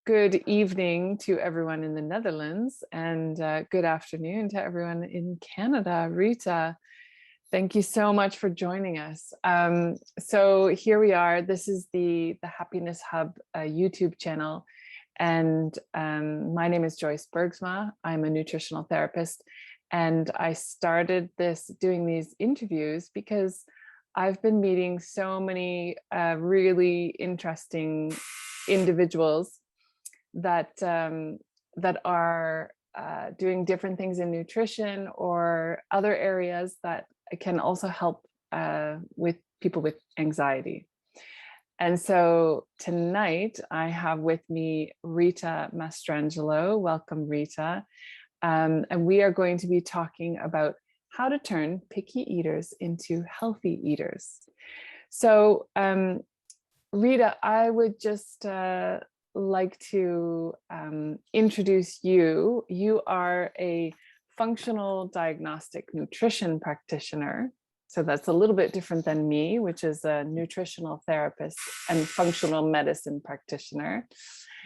Good evening to everyone in the Netherlands and good afternoon to everyone in Canada. Rita, thank you so much for joining us. So here we are. This is the Happiness Hub YouTube channel. And my name is Joyce Bergsma. I'm a nutritional therapist. And I started doing these interviews because I've been meeting so many really interesting individuals that are doing different things in nutrition or other areas that can also help with people with anxiety. And so tonight I have with me Rita Mastrangelo. Welcome, Rita. And we are going to be talking about how to turn picky eaters into healthy eaters. So Rita, I would just like to introduce you. You are a functional diagnostic nutrition practitioner. So that's a little bit different than me, which is a nutritional therapist and functional medicine practitioner.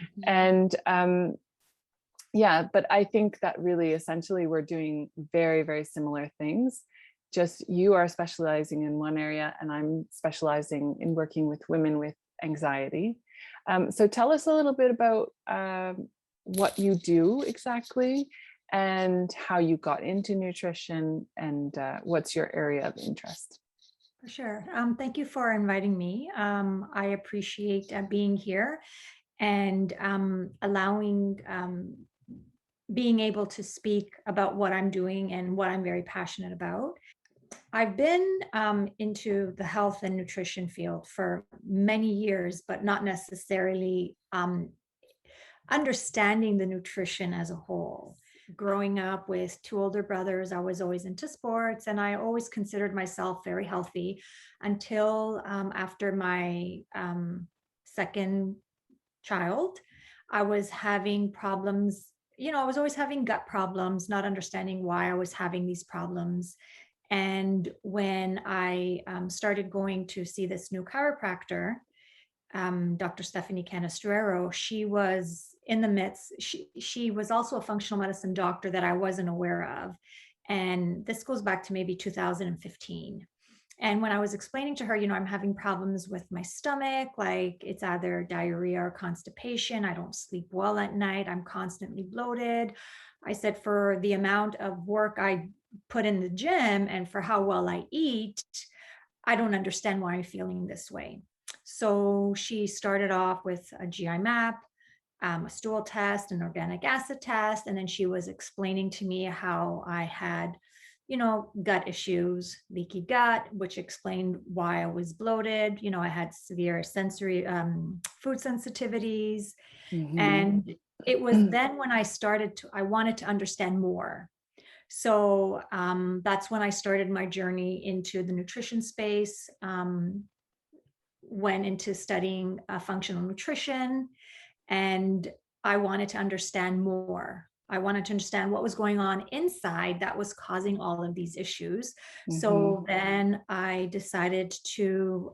Mm-hmm. And yeah, but I think that really essentially we're doing very, very similar things. Just you are specializing in one area and I'm specializing in working with women with anxiety. So tell us a little bit about what you do exactly and how you got into nutrition and what's your area of interest. For sure. Thank you for inviting me. I appreciate being here and allowing being able to speak about what I'm doing and what I'm very passionate about. I've been into the health and nutrition field for many years, but not necessarily understanding the nutrition as a whole. Growing up with two older brothers, I was always into sports and I always considered myself very healthy until after my second child, I was having problems. I was always having gut problems, not understanding why I was having these problems. And when I started going to see this new chiropractor, Dr. Stephanie Canestrero, she was in the midst. She was also a functional medicine doctor that I wasn't aware of. And this goes back to maybe 2015. And when I was explaining to her, I'm having problems with my stomach, like it's either diarrhea or constipation. I don't sleep well at night. I'm constantly bloated. I said, for the amount of work I put in the gym and for how well I eat, I don't understand why I'm feeling this way. So she started off with a GI map, a stool test, an organic acid test, and then she was explaining to me how I had, gut issues, leaky gut, which explained why I was bloated. I had severe sensory food sensitivities. Mm-hmm. And it was then when I wanted to understand more. So that's when I started my journey into the nutrition space, went into studying functional nutrition, and I wanted to understand more. I wanted to understand what was going on inside that was causing all of these issues. Mm-hmm. So then I decided to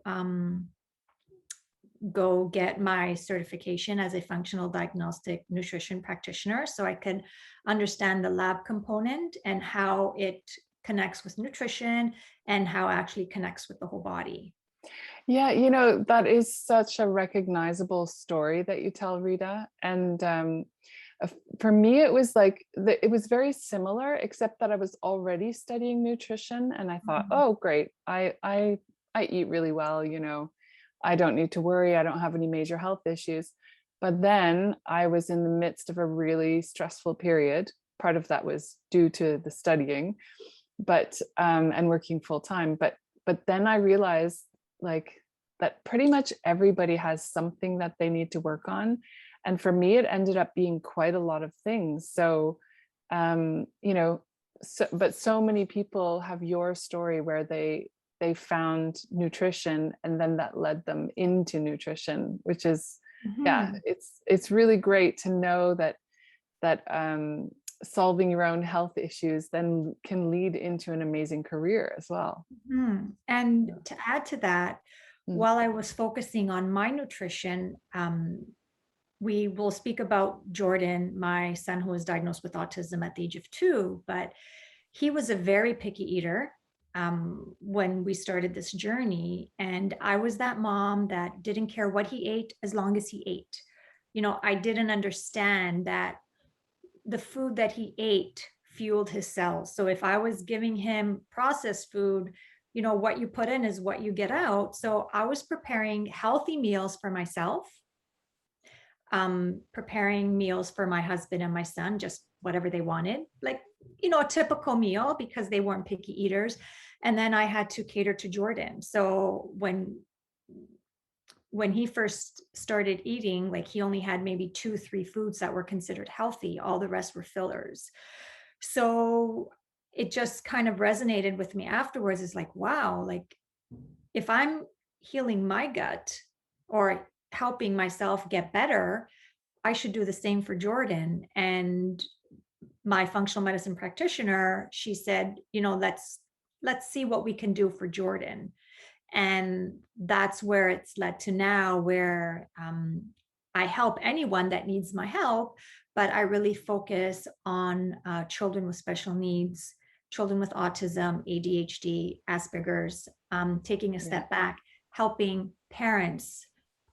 go get my certification as a functional diagnostic nutrition practitioner so I could understand the lab component and how it connects with nutrition and how it actually connects with the whole body. Yeah, that is such a recognizable story that you tell, Rita. And for me, it was like, it was very similar, except that I was already studying nutrition. And I thought, mm-hmm. Oh, great. I eat really well, I don't need to worry. I don't have any major health issues. But then I was in the midst of a really stressful period. Part of that was due to the studying, but and working full time. But then I realized that pretty much everybody has something that they need to work on. And for me, it ended up being quite a lot of things. So, but so many people have your story where they found nutrition and then that led them into nutrition, which is, mm-hmm. Yeah, it's really great to know that solving your own health issues then can lead into an amazing career as well. Mm-hmm. And to add to that, while I was focusing on my nutrition, we will speak about Jordan, my son who was diagnosed with autism at the age of 2, but he was a very picky eater when we started this journey. And I was that mom that didn't care what he ate as long as he ate. I didn't understand that the food that he ate fueled his cells. So if I was giving him processed food, what you put in is what you get out. So I was preparing healthy meals for myself, preparing meals for my husband and my son, just whatever they wanted, like, a typical meal because they weren't picky eaters. And then I had to cater to Jordan. So when he first started eating, like he only had maybe 2-3 foods that were considered healthy. All the rest were fillers. So it just kind of resonated with me afterwards. It's like, wow, like if I'm healing my gut or helping myself get better, I should do the same for Jordan. And my functional medicine practitioner, she said, let's see what we can do for Jordan. And that's where it's led to now, where I help anyone that needs my help, but I really focus on children with special needs, children with autism, ADHD, Asperger's, taking a step back, helping parents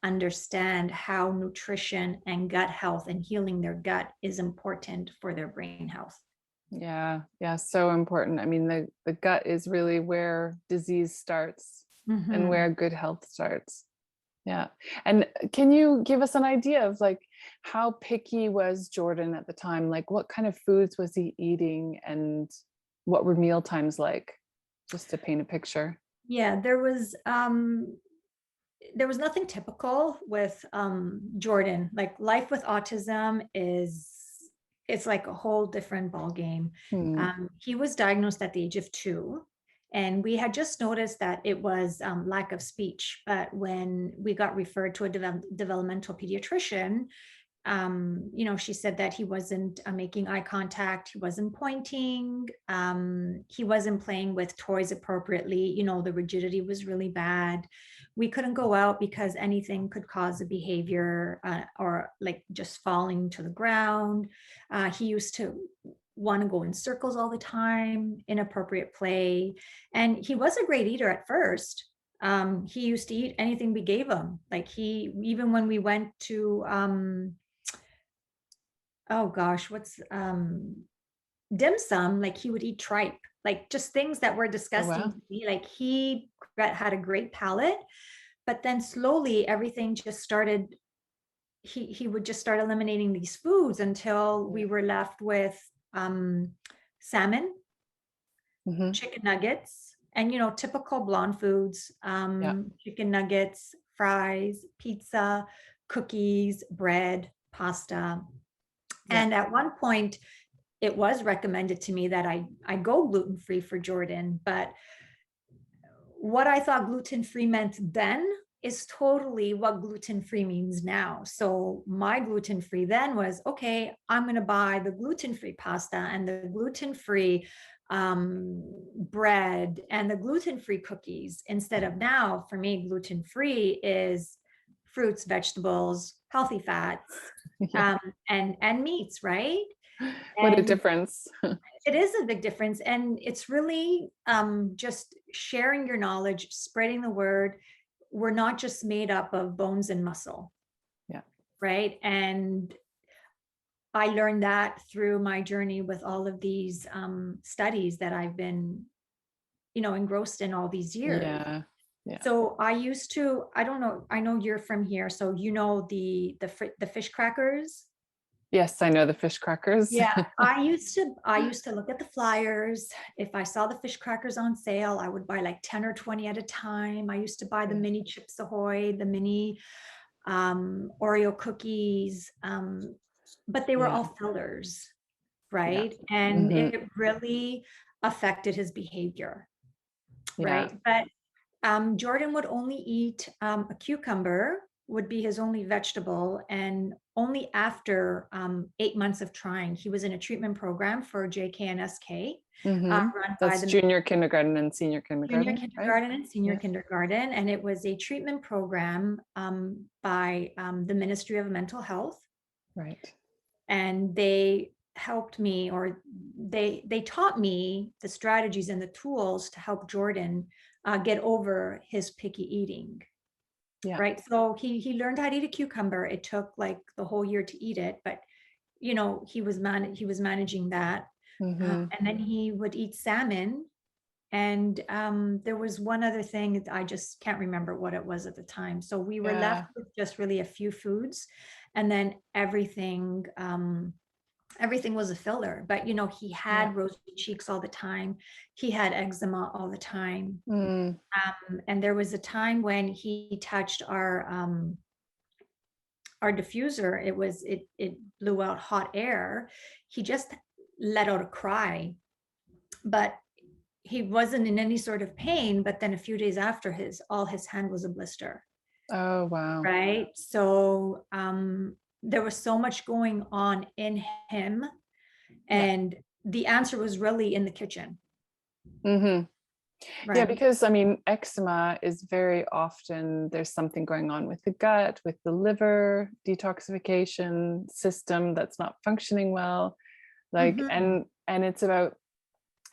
understand how nutrition and gut health and healing their gut is important for their brain health. Yeah, so important. I mean, the gut is really where disease starts and where good health starts. Yeah. And can you give us an idea of like how picky was Jordan at the time? Like what kind of foods was he eating and what were meal times like? Just to paint a picture. Yeah, there was nothing typical with Jordan. Like life with autism it's like a whole different ball game. He was diagnosed at the age of 2, and we had just noticed that it was lack of speech. But when we got referred to a developmental pediatrician, she said that he wasn't making eye contact, he wasn't pointing, he wasn't playing with toys appropriately, the rigidity was really bad. We couldn't go out because anything could cause a behavior or like just falling to the ground. He used to want to go in circles all the time, inappropriate play. And he was a great eater at first. He used to eat anything we gave him. Like even when we went to, what's dim sum, like he would eat tripe, like just things that were disgusting to me. Like he had a great palate, but then slowly everything just started, he would just start eliminating these foods until we were left with salmon, chicken nuggets, and typical blonde foods, chicken nuggets, fries, pizza, cookies, bread, pasta. And at one point it was recommended to me that I go gluten-free for Jordan, but what I thought gluten-free meant then is totally what gluten-free means now. So my gluten-free then was, okay, I'm going to buy the gluten-free pasta and the gluten-free bread and the gluten-free cookies, instead of now for me, gluten-free is fruits, vegetables, healthy fats, and meats, right? What a difference. It is a big difference. And it's really just sharing your knowledge, spreading the word. We're not just made up of bones and muscle. Yeah. Right. And I learned that through my journey with all of these studies that I've been, engrossed in all these years. Yeah. So I used to, I don't know, I know you're from here, so the fish crackers. Yes, I know the fish crackers. Yeah, I used to look at the flyers. If I saw the fish crackers on sale, I would buy like 10 or 20 at a time. I used to buy the mini Chips Ahoy, the mini Oreo cookies, but they were all fillers, right? And it really affected his behavior, right? But Jordan would only eat a cucumber, would be his only vegetable. And only after 8 months of trying, he was in a treatment program for JK and SK. Run That's by the junior kindergarten and senior kindergarten. Junior kindergarten, right? And senior kindergarten. And it was a treatment program by the Ministry of Mental Health. Right. And they helped me, or they taught me the strategies and the tools to help Jordan get over his picky eating. Yeah. Right. So he learned how to eat a cucumber. It took like the whole year to eat it, but he was managing that. Mm-hmm. And then he would eat salmon. And there was one other thing, I just can't remember what it was at the time. So we were left Yeah. with just really a few foods, and then everything was a filler. But he Yeah. had rosy cheeks all the time. He had eczema all the time. Mm. And there was a time when he touched our diffuser. It blew out hot air. He just let out a cry, but he wasn't in any sort of pain. But then a few days after, his hand was a blister. Oh, wow. Right. So there was so much going on in him, Yeah. and the answer was really in the kitchen. Mm-hmm. Yeah, Right. because I mean, eczema is very often there's something going on with the gut, with the liver detoxification system that's not functioning well. Like, Mm-hmm. and it's about,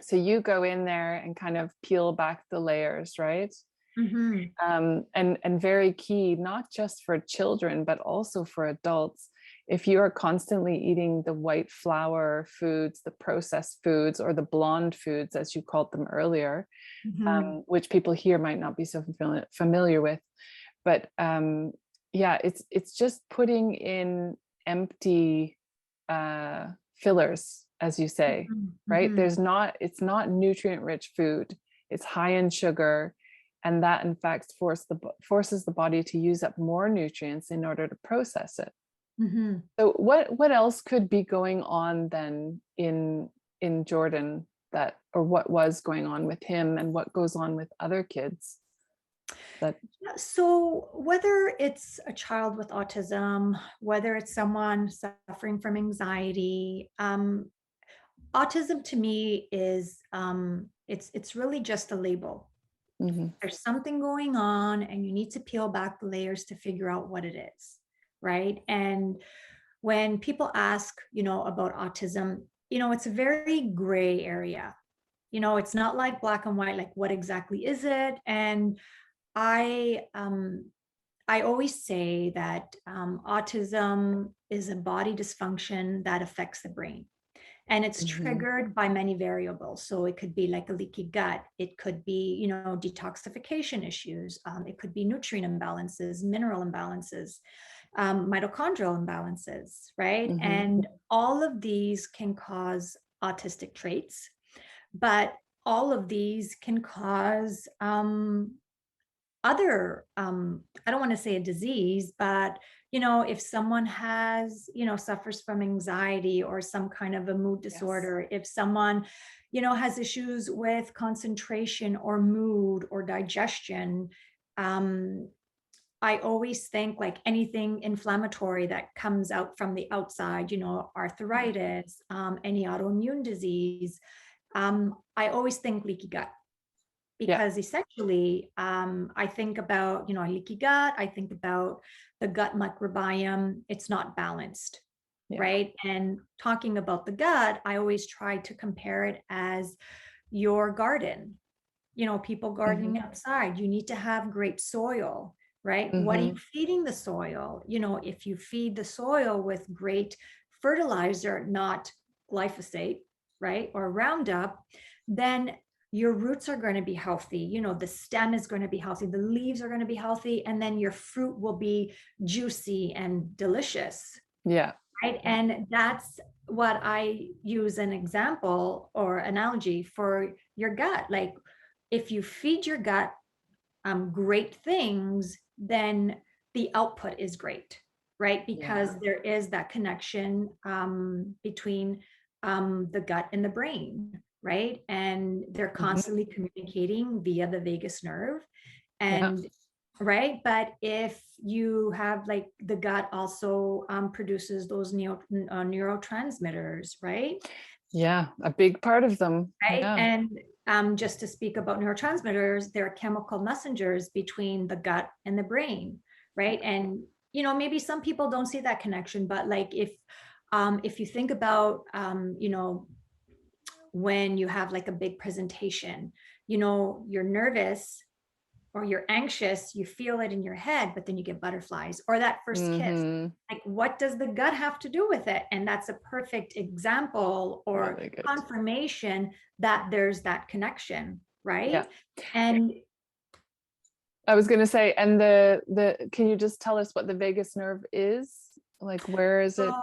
so you go in there and kind of peel back the layers, right? Mm-hmm. And very key, not just for children, but also for adults. If you are constantly eating the white flour foods, the processed foods, or the blonde foods, as you called them earlier, Mm-hmm. which people here might not be so familiar with, but yeah, it's just putting in empty fillers, as you say, right? Mm-hmm. It's not nutrient rich food. It's high in sugar, and that in fact forces the body to use up more nutrients in order to process it. Mm-hmm. So what else could be going on then in Jordan, that, or what was going on with him, and what goes on with other kids that? Yeah, so whether it's a child with autism, whether it's someone suffering from anxiety, autism to me is it's really just a label. Mm-hmm. There's something going on, and you need to peel back the layers to figure out what it is, right? And when people ask, about autism, it's a very gray area. It's not like black and white, like what exactly is it? And I um, I always say that autism is a body dysfunction that affects the brain. And it's Mm-hmm. triggered by many variables. So it could be like a leaky gut. It could be, detoxification issues. It could be nutrient imbalances, mineral imbalances, mitochondrial imbalances, right? Mm-hmm. And all of these can cause autistic traits, but all of these can cause other I don't want to say a disease, but if someone has suffers from anxiety or some kind of a mood Yes. disorder, if someone has issues with concentration or mood or digestion, um I always think like anything inflammatory that comes out from the outside, Yeah. arthritis, any autoimmune disease, I always think leaky gut, Yeah. because essentially I think about leaky gut. I think about the gut microbiome. It's not balanced, Yeah. right? And talking about the gut, I always try to compare it as your garden. People Mm-hmm. gardening outside, you need to have great soil, right? What are Mm-hmm. you feeding the soil? If you feed the soil with great fertilizer, not glyphosate, right, or Roundup, then your roots are going to be healthy. The stem is going to be healthy, the leaves are going to be healthy, and then your fruit will be juicy and delicious, Yeah. right? Yeah. And that's what I use an example or analogy for your gut. Like, if you feed your gut great things, then the output is great, right? Because Yeah. there is that connection between the gut and the brain, right? And they're Mm-hmm. constantly communicating via the vagus nerve. Yeah. And right. But if you have like the gut also produces those neurotransmitters, right? Yeah. A big part of them. Right. Yeah. And just to speak about neurotransmitters, they're chemical messengers between the gut and the brain, right? And maybe some people don't see that connection, but like if you think about, when you have like a big presentation, you're nervous or you're anxious, you feel it in your head, but then you get butterflies, or that first kiss. Mm-hmm. Like, what does the gut have to do with it? And that's a perfect example or Really good. confirmation that there's that connection, right? Yeah. And I was going to say, and can you just tell us what the vagus nerve is? Like, where is it?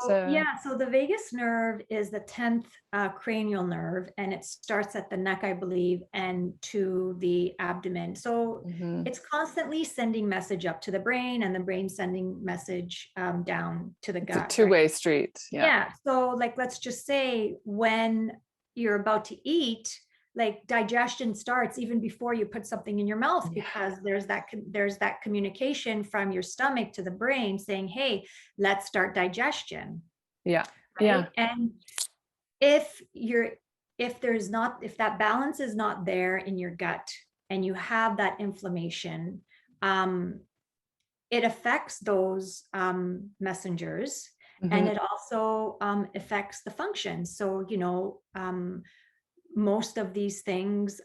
so the vagus nerve is the 10th cranial nerve, and it starts at the neck, I believe, and to the abdomen. So it's constantly sending message up to the brain, and the brain sending message down to the gut. It's a two-way street. Yeah. So like, let's just say when you're about to eat, like digestion starts even before you put something in your mouth, because there's that communication from your stomach to the brain saying, hey, let's start digestion. Yeah. Right? Yeah. And if that balance is not there in your gut, and you have that inflammation, it affects those messengers, and it also affects the function. So most of these things,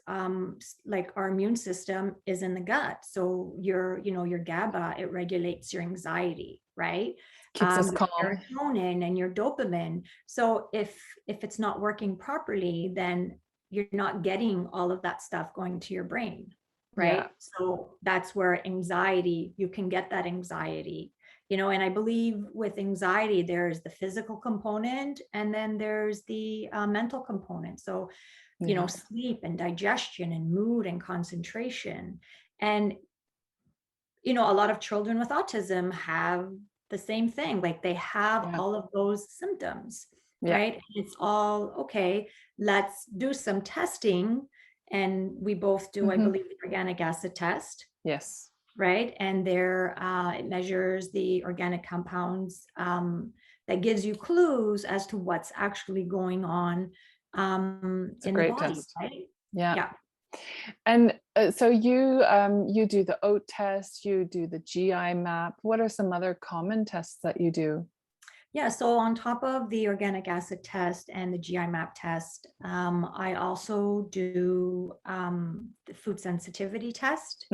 like our immune system, is in the gut. So your GABA, it regulates your anxiety, right? Keeps us your calm. serotonin and your dopamine. So if it's not working properly, then you're not getting all of that stuff going to your brain, right? Yeah. So that's where you can get that anxiety. And I believe with anxiety, there's the physical component, and then there's the mental component. So, sleep and digestion and mood and concentration. And, a lot of children with autism have the same thing. Like, they have all of those symptoms, right? It's all, okay, let's do some testing. And we both do, I believe, the organic acid test. Yes. Right. And it measures the organic compounds, that gives you clues as to what's actually going on It's a in the great body. test. Right? Yeah. And so you do the OAT test, you do the GI map. What are some other common tests that you do? Yeah, so on top of the organic acid test and the GI map test, I also do the food sensitivity test.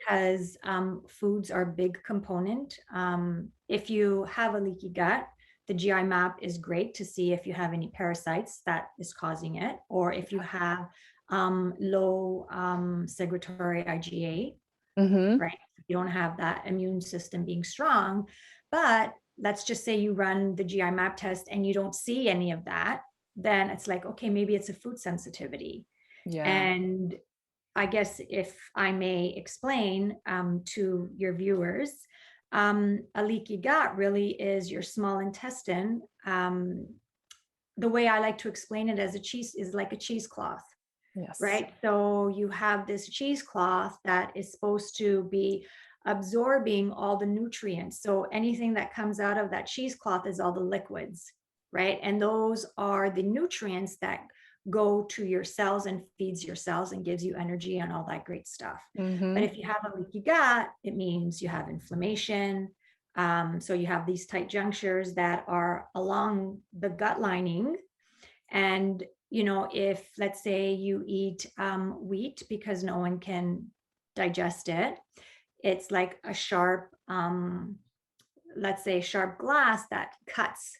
Because foods are a big component. If you have a leaky gut, the GI map is great to see if you have any parasites that is causing it, or if you have low secretory IgA, right? If you don't have that immune system being strong. But let's just say you run the GI map test and you don't see any of that, then it's like, okay, maybe it's a food sensitivity. And I guess if I may explain to your viewers, a leaky gut really is your small intestine. The way I like to explain it as is like a cheesecloth. Yes. Right. So you have this cheesecloth that is supposed to be absorbing all the nutrients. So anything that comes out of that cheesecloth is all the liquids, right? And those are the nutrients that go to your cells and feeds your cells and gives you energy and all that great stuff. But if you have a leaky gut, it means you have inflammation. So you have these tight junctures that are along the gut lining. And, if, let's say, you eat wheat because no one can digest it, it's like a sharp, let's say, sharp glass that cuts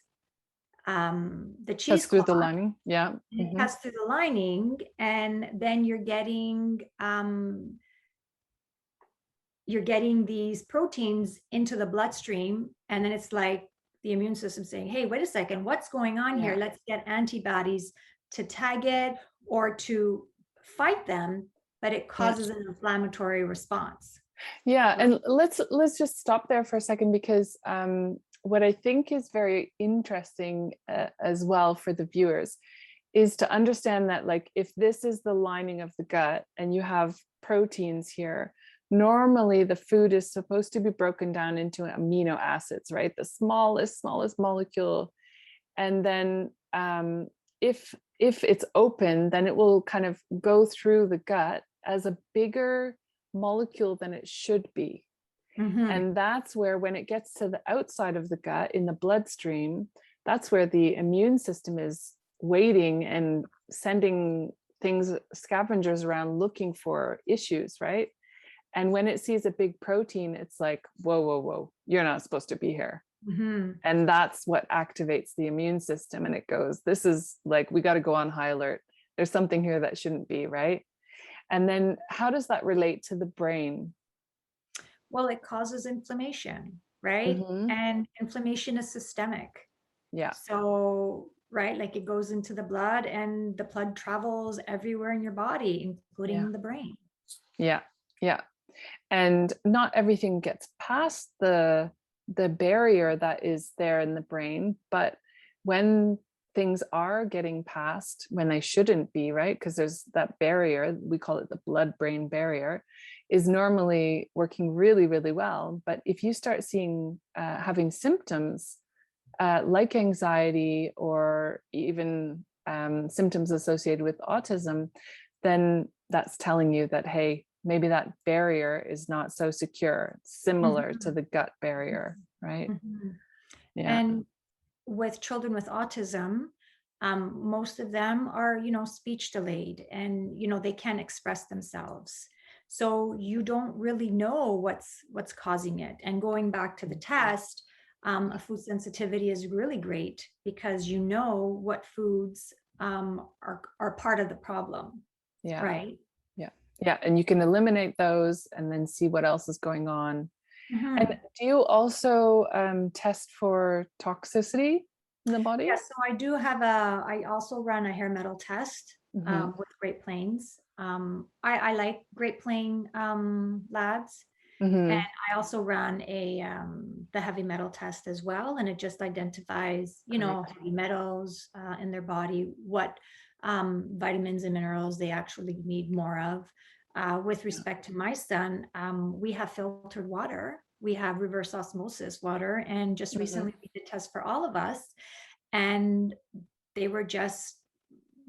the cheese through the lining. It cuts through the lining, and then you're getting these proteins into the bloodstream, and then it's like the immune system saying, hey, wait a second, what's going on here? Let's get antibodies to tag it or to fight them, but it causes an inflammatory response. Yeah. And let's just stop there for a second, because what I think is very interesting as well for the viewers is to understand that, like, if this is the lining of the gut and you have proteins here, normally the food is supposed to be broken down into amino acids, right? The smallest molecule. And then if it's open, then it will kind of go through the gut as a bigger molecule than it should be. And that's where, when it gets to the outside of the gut in the bloodstream, that's where the immune system is waiting and sending things, scavengers around looking for issues, right? And when it sees a big protein, it's like, whoa, whoa, whoa, you're not supposed to be here. And that's what activates the immune system. And it goes, this is like, we got to go on high alert. There's something here that shouldn't be, right? And then how does that relate to the brain? Well, it causes inflammation, right? And inflammation is systemic. Yeah. So, right, like it goes into the blood and the blood travels everywhere in your body, including the brain. Yeah. Yeah. And not everything gets past the barrier that is there in the brain, but when things are getting past, when they shouldn't be, right? Because there's that barrier, we call it the blood-brain barrier, is normally working really, really well. But if you start seeing having symptoms like anxiety, or even symptoms associated with autism, then that's telling you that, hey, maybe that barrier is not so secure, similar to the gut barrier, right? Yeah. And with children with autism, most of them are, speech delayed, and, they can't express themselves. So you don't really know what's causing it. And going back to the test, a food sensitivity is really great, because you know what foods are part of the problem. Yeah. Right. Yeah. And you can eliminate those and then see what else is going on. And do you also test for toxicity in the body? Yeah, so I also run a hair metal test with Great Plains. I like Great Plain labs. And I also run the heavy metal test as well. And it just identifies, heavy metals in their body, what vitamins and minerals they actually need more of. With respect to my son, we have filtered water. We have reverse osmosis water. And just recently we did tests for all of us. And they were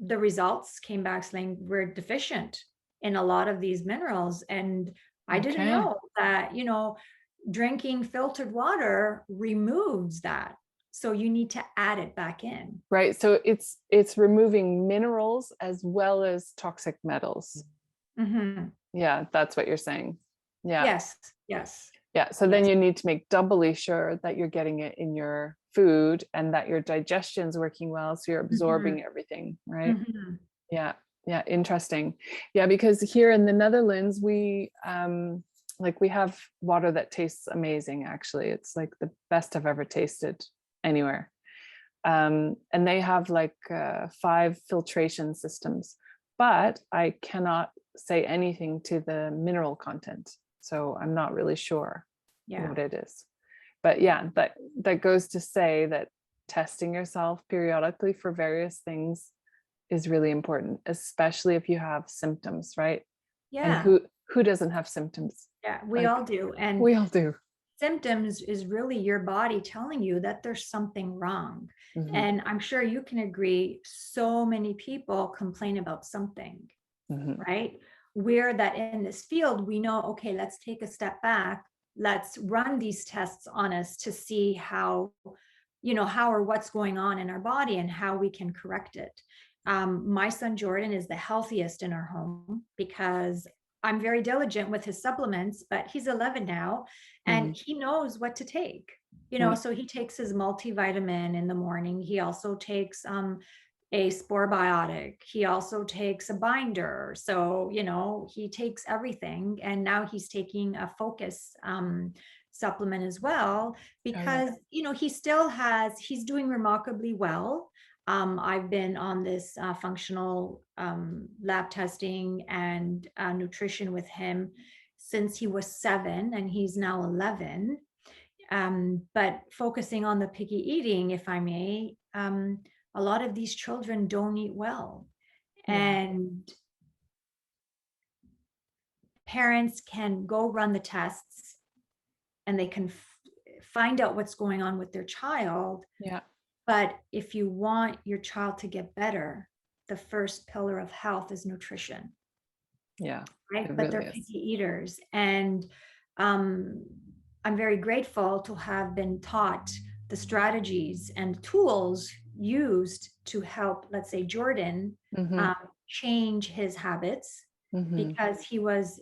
the results came back saying we're deficient in a lot of these minerals. And I didn't know that, drinking filtered water removes that. So you need to add it back in. Right. So it's removing minerals as well as toxic metals. Yeah, that's what you're saying. Yeah. Yes. Yeah. So then you need to make doubly sure that you're getting it in your food and that your digestion's working well, so you're absorbing everything, right? Yeah. Interesting. Yeah, because here in the Netherlands, we have water that tastes amazing. Actually, it's like the best I've ever tasted anywhere. And they have 5 filtration systems, but I cannot say anything to the mineral content, so I'm not really sure what it is. But yeah, that goes to say that testing yourself periodically for various things is really important, especially if you have symptoms, right? Yeah. And who doesn't have symptoms? Yeah, we all do. And we all do. Symptoms is really your body telling you that there's something wrong. And I'm sure you can agree, so many people complain about something, right? We're that in this field, we know, okay, let's take a step back. Let's run these tests on us to see how or what's going on in our body and how we can correct it. My son Jordan is the healthiest in our home because I'm very diligent with his supplements, but he's 11 now and he knows what to take, so he takes his multivitamin in the morning. He also takes a spore biotic. He also takes a binder. So, he takes everything. And now he's taking a focus supplement as well, because, he's doing remarkably well. I've been on this functional lab testing and nutrition with him since he was 7 and he's now 11. But focusing on the picky eating, if I may, a lot of these children don't eat well. And parents can go run the tests and they can find out what's going on with their child. Yeah. But if you want your child to get better, the first pillar of health is nutrition. Yeah. Right. But they're picky eaters. And I'm very grateful to have been taught the strategies and tools used to help, let's say, Jordan Mm-hmm. change his habits, Mm-hmm. because he was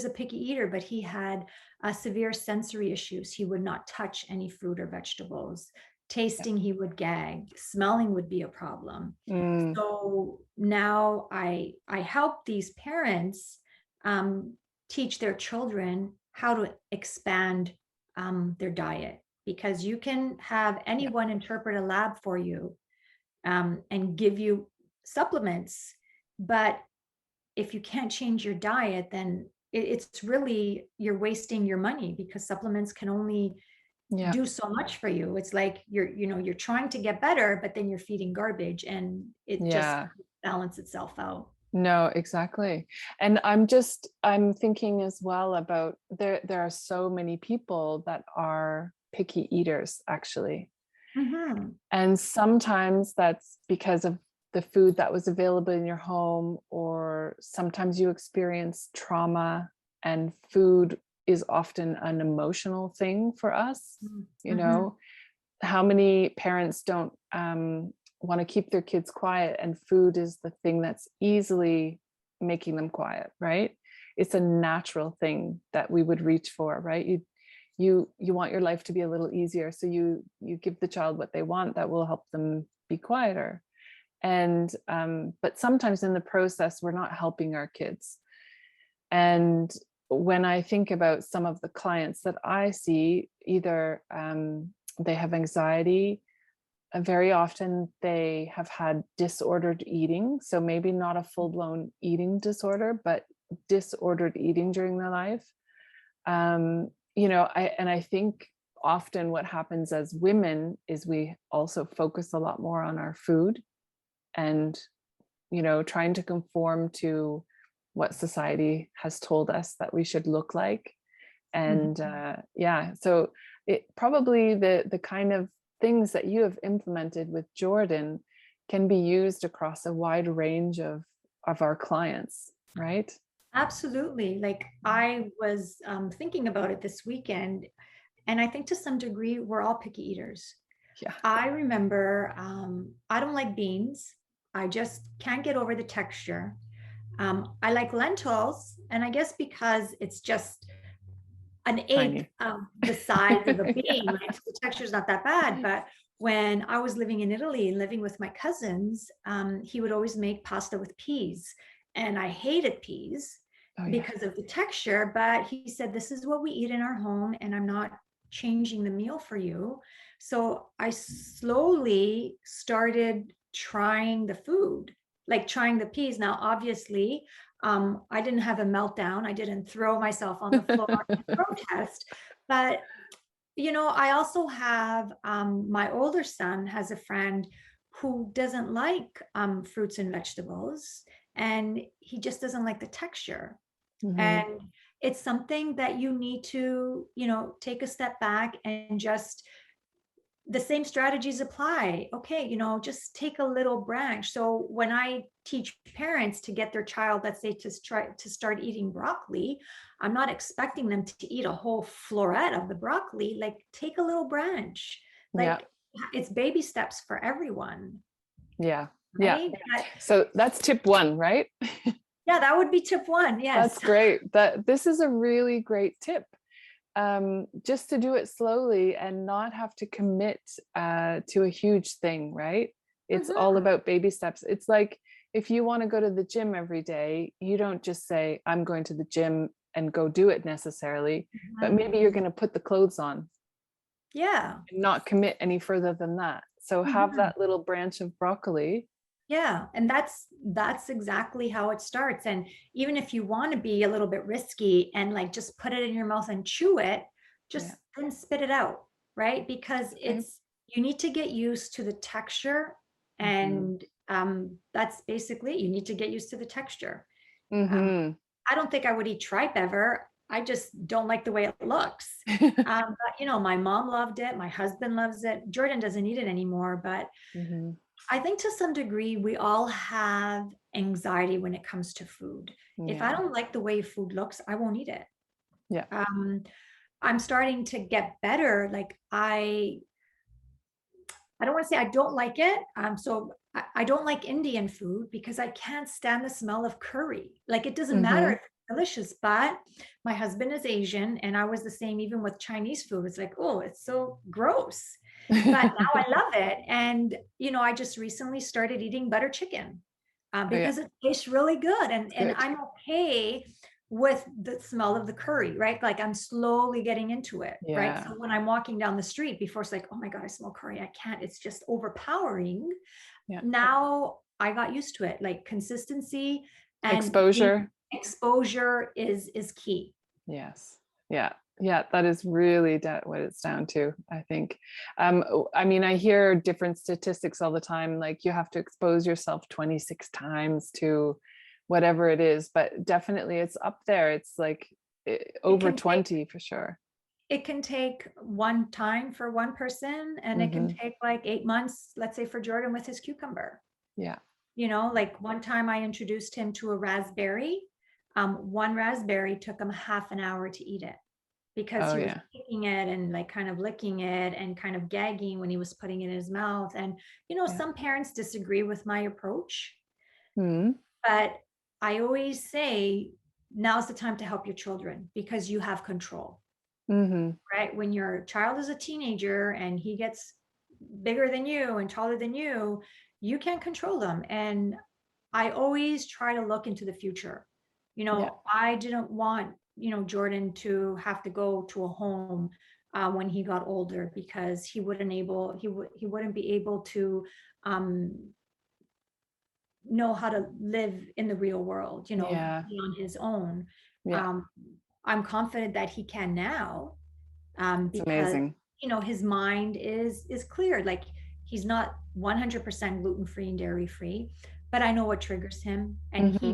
a picky eater, but he had severe sensory issues. He would not touch any fruit or vegetables. Yeah. Tasting, he would gag. Smelling would be a problem. Mm. So now I help these parents um, teach their children how to expand their diet, because you can have Yeah. anyone interpret a lab for you and give you supplements, but if you can't change your diet, then it's really, you're wasting your money, because supplements can only Yeah. do so much for you. It's like you're trying to get better, but then you're feeding garbage, and it just Yeah. balance itself out. No, exactly. And I'm thinking as well about there are so many people that are picky eaters actually. Mm-hmm. And sometimes that's because of the food that was available in your home, or sometimes you experience trauma, and food is often an emotional thing for us. You Mm-hmm. know, how many parents don't want to keep their kids quiet, and food is the thing that's easily making them quiet, right? It's a natural thing that we would reach for, right? You want your life to be a little easier, so you give the child what they want that will help them be quieter. And but sometimes in the process we're not helping our kids. And when I think about some of the clients that I see, either they have anxiety, very often they have had disordered eating, so maybe not a full-blown eating disorder, but disordered eating during their life. I think often what happens as women is we also focus a lot more on our food, and trying to conform to what society has told us that we should look like. And so it probably the kind of things that you have implemented with Jordan can be used across a wide range of our clients, right? Absolutely. Like, I was thinking about it this weekend, and I think to some degree we're all picky eaters. Yeah. I remember I don't like beans. I just can't get over the texture. I like lentils, and I guess because it's just an eighth Tiny. of the size of a bean, Yeah. right? So the texture is not that bad. But when I was living in Italy and living with my cousins, he would always make pasta with peas. And I hated peas Oh yeah. because of the texture. But he said, "This is what we eat in our home, and I'm not changing the meal for you." So I slowly started trying the food, like trying the peas. Now, obviously, I didn't have a meltdown. I didn't throw myself on the floor and protest. But, I also have my older son has a friend who doesn't like fruits and vegetables, and he just doesn't like the texture. Mhm. And it's something that you need to, take a step back and just, the same strategies apply. Okay, just take a little branch. So when I teach parents to get their child, let's say, to try to start eating broccoli, I'm not expecting them to eat a whole floret of the broccoli. Like, take a little branch. Yeah. Like, it's baby steps for everyone, Yeah. Yeah. right? But So that's tip one, right? yeah, that would be tip one. That's Yes. great. This is a really great tip. Just to do it slowly and not have to commit to a huge thing, right? It's all Mhm. about baby steps. It's like if you want to go to the gym every day, you don't just say, I'm going to the gym and go do it necessarily, but Mhm. maybe you're going to put the clothes on Yeah. and not commit any further than that. So have Mhm. that little branch of broccoli. Yeah, and that's exactly how it starts. And even if you want to be a little bit risky and like just put it in your mouth and chew it, Yeah. just then spit it out, right? Because Okay. you need to get used to the texture, Mm-hmm. and that's basically, you need to get used to the texture. Um, Mm-hmm. I don't think I would eat tripe ever. I just don't like the way it looks. But my mom loved it. My husband loves it. Jordan doesn't eat it anymore, but Mm-hmm. I think to some degree, we all have anxiety when it comes to food. If I Yeah. don't like the way food looks, I won't eat it. Yeah. Um, I'm starting to get better. Like I don't want to say I don't like it. I don't like Indian food because I can't stand the smell of curry. Like it doesn't matter Mm-hmm. if it's delicious, but my husband is Asian and I was the same even with Chinese food. It's like, oh, it's so gross. But now I love it. And, I just recently started eating butter chicken Oh yeah, because it tastes really good. it's And good. I'm okay with the smell of the curry, right? Like I'm slowly getting into it, right? Yeah, So when I'm walking down the street, before it's like, oh my God, I smell curry. I can't, it's just overpowering. yeah. Now I got used to it, like consistency and Exposure. exposure is key. Yes. Yeah. Yeah, that is really what it's down to, I think. I mean, I hear different statistics all the time, like you have to expose yourself 26 times to whatever it is, but definitely it's up there. It's like It over can take 20 for sure. it can take one time for one person and it can Hmm. take like 8 months, let's say for Jordan with his cucumber. Yeah. Like one time I introduced him to a raspberry. One raspberry took him half an hour to eat it because Oh he was yeah. picking it and like kind of licking it and kind of gagging when he was putting it in his mouth. And, Yeah. some parents disagree with my approach, Hmm. but I always say now's the time to help your children because you have control, Hmm. right? When your child is a teenager and he gets bigger than you and taller than you can't control them. And I always try to look into the future. Yeah. I didn't want, Jordan to have to go to a home when he got older because he wouldn't be able to um, know how to live in the real world, Yeah. be on his own. Yeah. Um, I'm confident that he can now It's because amazing. his mind is clear. Like he's not 100% gluten free and dairy free, but I know what triggers him, and Hmm.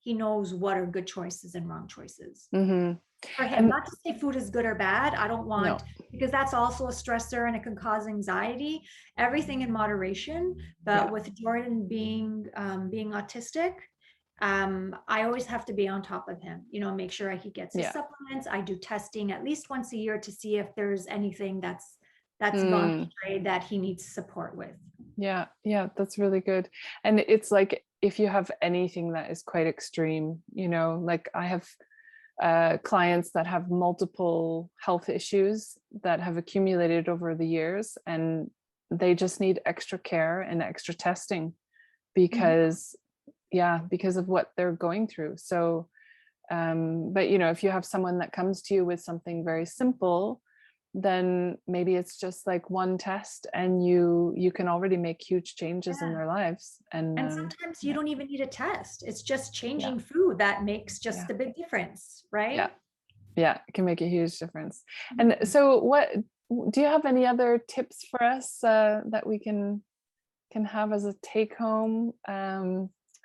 he knows what are good choices and wrong choices Hmm. for him. And Not to say food is good or bad. I don't want, no. because that's also a stressor and it can cause anxiety. Everything in moderation. Yeah. But with Jordan being autistic, I always have to be on top of him. Make sure he gets his Yeah. supplements. I do testing at least once a year to see if there's anything that's gone Mm. astray that he needs support with. Yeah, yeah, that's really good. And it's like if you have anything that is quite extreme, like I have clients that have multiple health issues that have accumulated over the years, and they just need extra care and extra testing Mhm. because, yeah, because of what they're going through. So, but if you have someone that comes to you with something very simple, then maybe it's just like one test and you can already make huge changes in Yeah. their lives. And And sometimes you yeah, don't even need a test. It's just yeah, changing food that makes yeah, just a big difference, yeah, right? yeah, it can make a huge difference. And Mhm. so what do you have any other tips for us that we can have as a take home,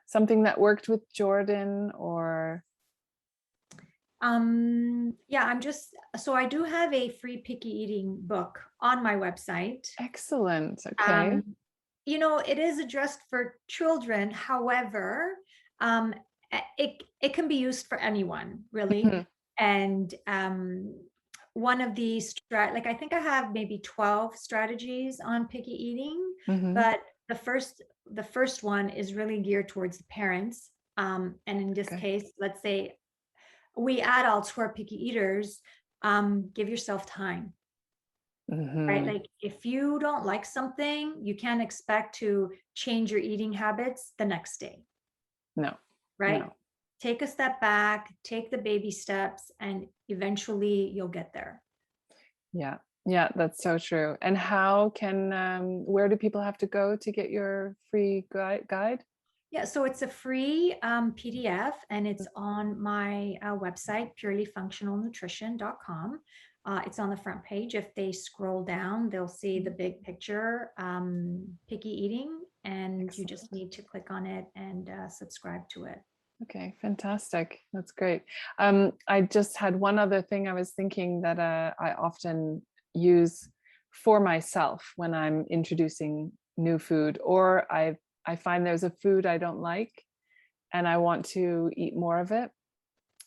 something that worked with Jordan or Yeah, so I do have a free picky eating book on my website. excellent, okay. Um, it is addressed for children. However, it can be used for anyone, really. Mhm. And one of the like I think I have maybe 12 strategies on picky eating, Mhm. but the first one is really geared towards the parents. And in this Okay. case, let's say we adults who are picky eaters, give yourself time, right? Mhm. Like if you don't like something, you can't expect to change your eating habits the next day, No, right? no. Take a step back, take the baby steps, and eventually you'll get there. Yeah. Yeah, that's so true. And how can where do people have to go to get your free guide? Yeah, so it's a free PDF and it's on my website, purelyfunctionalnutrition.com. It's on the front page. If they scroll down, they'll see the big picture, picky eating, and you just Excellent. need to click on it and subscribe to it. Okay, fantastic. That's great. I just had one other thing I was thinking that I often use for myself when I'm introducing new food, or I find there's a food I don't like and I want to eat more of it,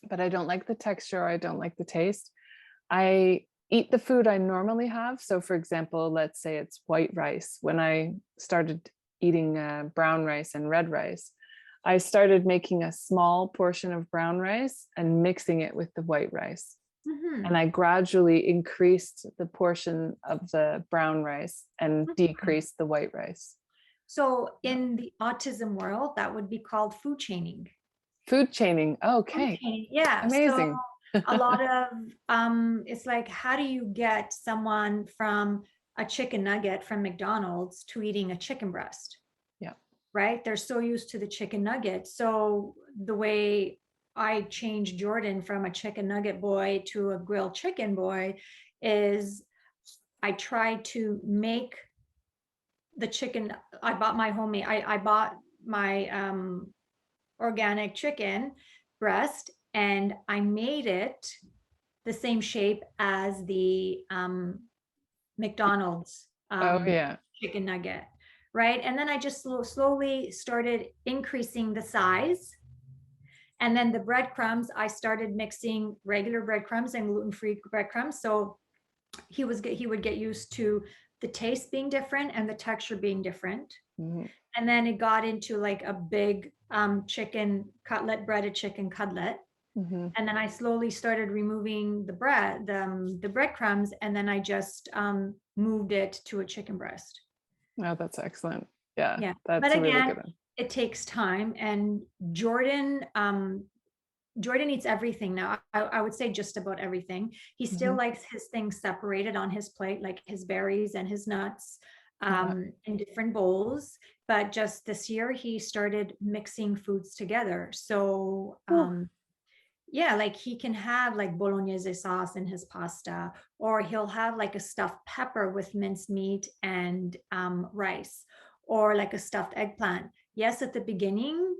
but I don't like the texture, or I don't like the taste. I eat the food I normally have. So for example, let's say it's white rice. When I started eating brown rice and red rice, I started making a small portion of brown rice and mixing it with the white rice. Mm-hmm. And I gradually increased the portion of the brown rice and decreased the white rice. So in the autism world, that would be called food chaining. Food chaining. Food Okay. chaining, yeah. So Amazing. a lot of it's like, how do you get someone from a chicken nugget from McDonald's to eating a chicken breast? Yeah. Right? They're so used to the chicken nugget. So the way I changed Jordan from a chicken nugget boy to a grilled chicken boy is I tried to make the chicken. I bought my homemade, I bought my organic chicken breast, and I made it the same shape as the McDonald's Oh yeah. chicken nugget, right? And then I just slowly started increasing the size. And then the breadcrumbs, I started mixing regular breadcrumbs and gluten-free breadcrumbs. So he would get used to the taste being different and the texture being different. Mhm. And then it got into like a big chicken cutlet, breaded chicken cutlet. Mhm. And then I slowly started removing the breadcrumbs, and then I just moved it to a chicken breast. Oh, that's excellent. Yeah, Yeah, that's but a really again, good one. it takes time. And Jordan eats everything now. I would say just about everything. He still Mhm. likes his things separated on his plate, like his berries and his nuts Yeah. in different bowls. But just this year, he started mixing foods together. So yeah, like he can have like bolognese sauce in his pasta, or he'll have like a stuffed pepper with minced meat and rice, or like a stuffed eggplant. Yes, at the beginning,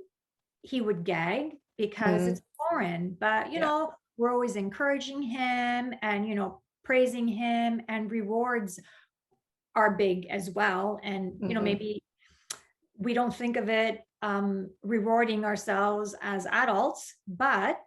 he would gag because Mhm. it's foreign, but Yeah. we're always encouraging him and, praising him, and rewards are big as well. And, Mhm. maybe we don't think of it rewarding ourselves as adults, but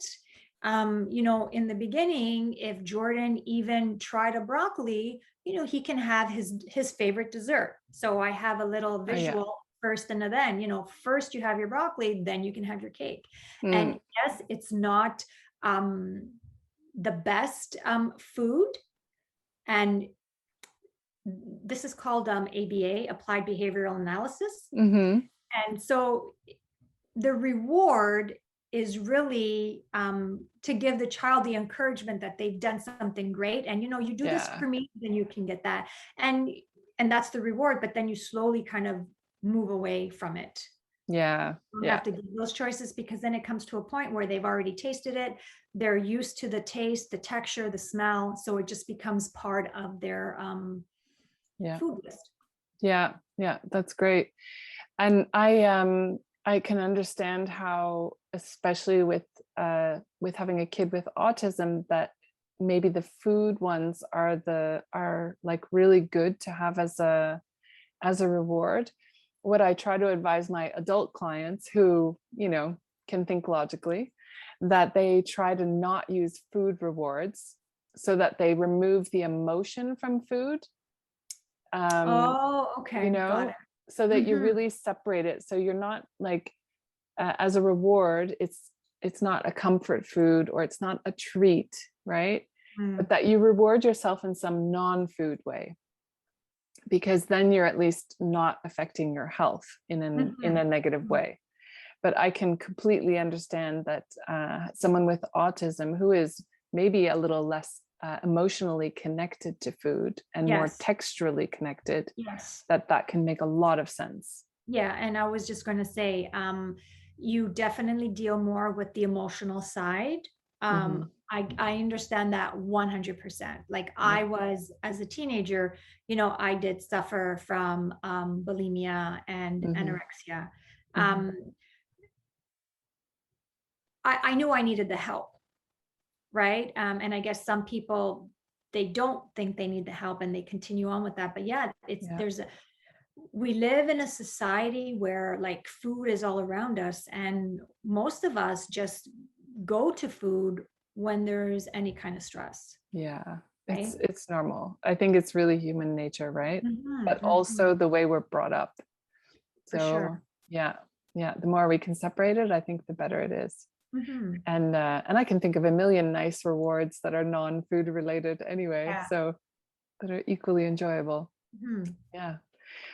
in the beginning, if Jordan even tried a broccoli, he can have his favorite dessert. So I have a little Oh yeah. visual first and then, first you have your broccoli, then you can have your cake. And Mm. yes, it's not the best food, and this is called ABA, applied behavioral analysis. Mhm. And so the reward is really to give the child the encouragement that they've done something great, and you do this Yeah. for me, then you can get that, and that's the reward. But then you slowly kind of move away from it. Yeah. You Yeah. have to give those choices, because then it comes to a point where they've already tasted it, they're used to the taste, the texture, the smell, so it just becomes part of their Yeah. food list. Yeah. Yeah. That's great. And I can understand how, especially with having a kid with autism, that maybe the food ones are like really good to have as a reward. What I try to advise my adult clients who, can think logically, that they try to not use food rewards so that they remove the emotion from food. Um, Oh, you okay, got know, it. so that you Mm-hmm. really separate it. So you're not like, as a reward, it's not a comfort food or it's not a treat, right? But Mm. that you reward yourself in some non-food way, because then you're at least not affecting your health in Mm-hmm. a negative way. But I can completely understand that someone with autism who is maybe a little less emotionally connected to food and more Yes. texturally connected, Yes. that can make a lot of sense. Yeah. And I was just going to say, you definitely deal more with the emotional side. Mm-hmm. I understand that 100%. Like I Yeah. was, as a teenager, I did suffer from bulimia and Mm-hmm. anorexia. Mm-hmm. Um, I knew I needed the help, right? And I guess some people, they don't think they need the help and they continue on with that. But yeah, Yeah. we live in a society where like food is all around us, and most of us just go to food when there's any kind of stress. Yeah, right? it's normal. I think it's really human nature, right? But Mhm. also the way we're brought up. For sure. So yeah, yeah. The more we can separate it, I think the better it is. Mhm. And I can think of a million nice rewards that are non-food related anyway, Yeah. so that are equally enjoyable. Mhm. Yeah.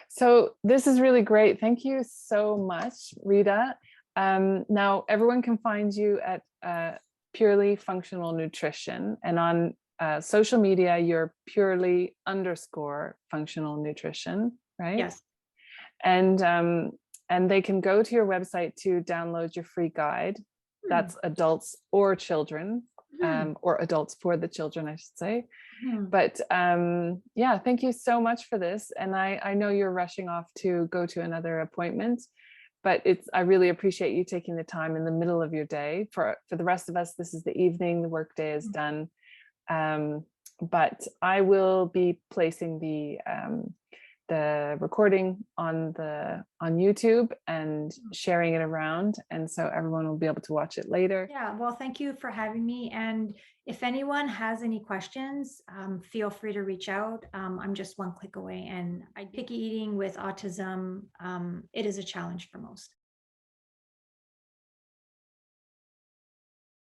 So this is really great. Thank you so much, Rita. Now everyone can find you at Purely Functional Nutrition, and on social media, you're purely_functional nutrition, right? Yes. And they can go to your website to download your free guide. Hmm. That's adults or children, Mhm. or adults for the children, I should say. Mhm. But yeah, thank you so much for this. And I know you're rushing off to go to another appointment, but I really appreciate you taking the time in the middle of your day. For the rest of us, this is the evening, the workday is done. But I will be placing the recording on YouTube and sharing it around, and so everyone will be able to watch it later. Yeah, well, thank you for having me. And if anyone has any questions, feel free to reach out. I'm just one click away. And picky eating with autism, it is a challenge for most.